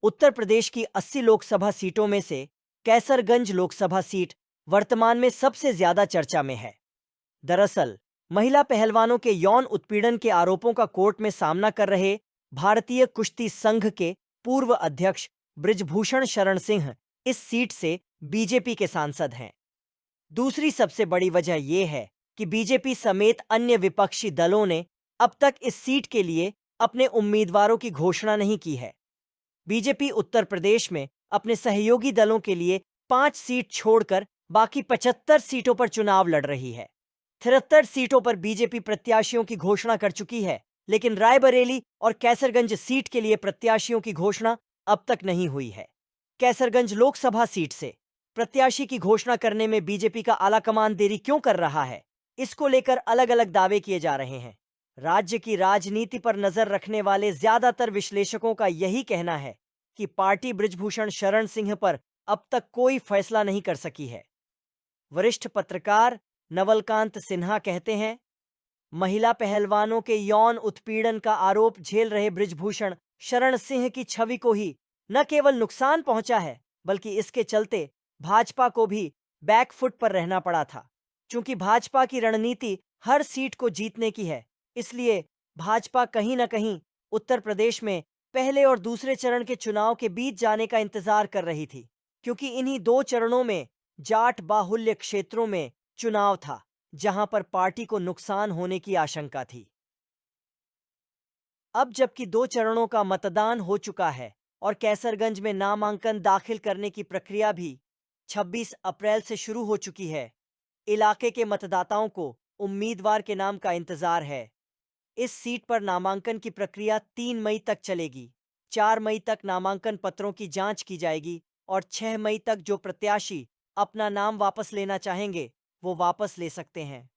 उत्तर प्रदेश की 80 लोकसभा सीटों में से कैसरगंज लोकसभा सीट वर्तमान में सबसे ज्यादा चर्चा में है। दरअसल, महिला पहलवानों के यौन उत्पीड़न के आरोपों का कोर्ट में सामना कर रहे भारतीय कुश्ती संघ के पूर्व अध्यक्ष बृजभूषण शरण सिंह इस सीट से बीजेपी के सांसद हैं। दूसरी सबसे बड़ी वजह यह है कि बीजेपी समेत अन्य विपक्षी दलों ने अब तक इस सीट के लिए अपने उम्मीदवारों की घोषणा नहीं की है। बीजेपी उत्तर प्रदेश में अपने सहयोगी दलों के लिए 5 सीट छोड़कर बाकी 75 सीटों पर चुनाव लड़ रही है। 73 सीटों पर बीजेपी प्रत्याशियों की घोषणा कर चुकी है, लेकिन रायबरेली और कैसरगंज सीट के लिए प्रत्याशियों की घोषणा अब तक नहीं हुई है। कैसरगंज लोकसभा सीट से प्रत्याशी की घोषणा करने में बीजेपी का आलाकमान देरी क्यों कर रहा है, इसको लेकर अलग अलग दावे किए जा रहे हैं। राज्य की राजनीति पर नजर रखने वाले ज्यादातर विश्लेषकों का यही कहना है कि पार्टी बृजभूषण शरण सिंह पर अब तक कोई फैसला नहीं कर सकी है। वरिष्ठ पत्रकार नवलकांत सिन्हा कहते हैं, महिला पहलवानों के यौन उत्पीड़न का आरोप झेल रहे बृजभूषण शरण सिंह की छवि को ही न केवल नुकसान पहुंचा है, बल्कि इसके चलते भाजपा को भी बैकफुट पर रहना पड़ा था। चूंकि भाजपा की रणनीति हर सीट को जीतने की है, इसलिए भाजपा कहीं न कहीं उत्तर प्रदेश में पहले और दूसरे चरण के चुनाव के बीच जाने का इंतजार कर रही थी, क्योंकि इन्हीं 2 चरणों में जाट बाहुल्य क्षेत्रों में चुनाव था, जहां पर पार्टी को नुकसान होने की आशंका थी। अब जबकि 2 चरणों का मतदान हो चुका है और कैसरगंज में नामांकन दाखिल करने की प्रक्रिया भी 26 अप्रैल से शुरू हो चुकी है, इलाके के मतदाताओं को उम्मीदवार के नाम का इंतजार है। इस सीट पर नामांकन की प्रक्रिया 3 मई तक चलेगी। 4 मई तक नामांकन पत्रों की जांच की जाएगी और 6 मई तक जो प्रत्याशी अपना नाम वापस लेना चाहेंगे, वो वापस ले सकते हैं।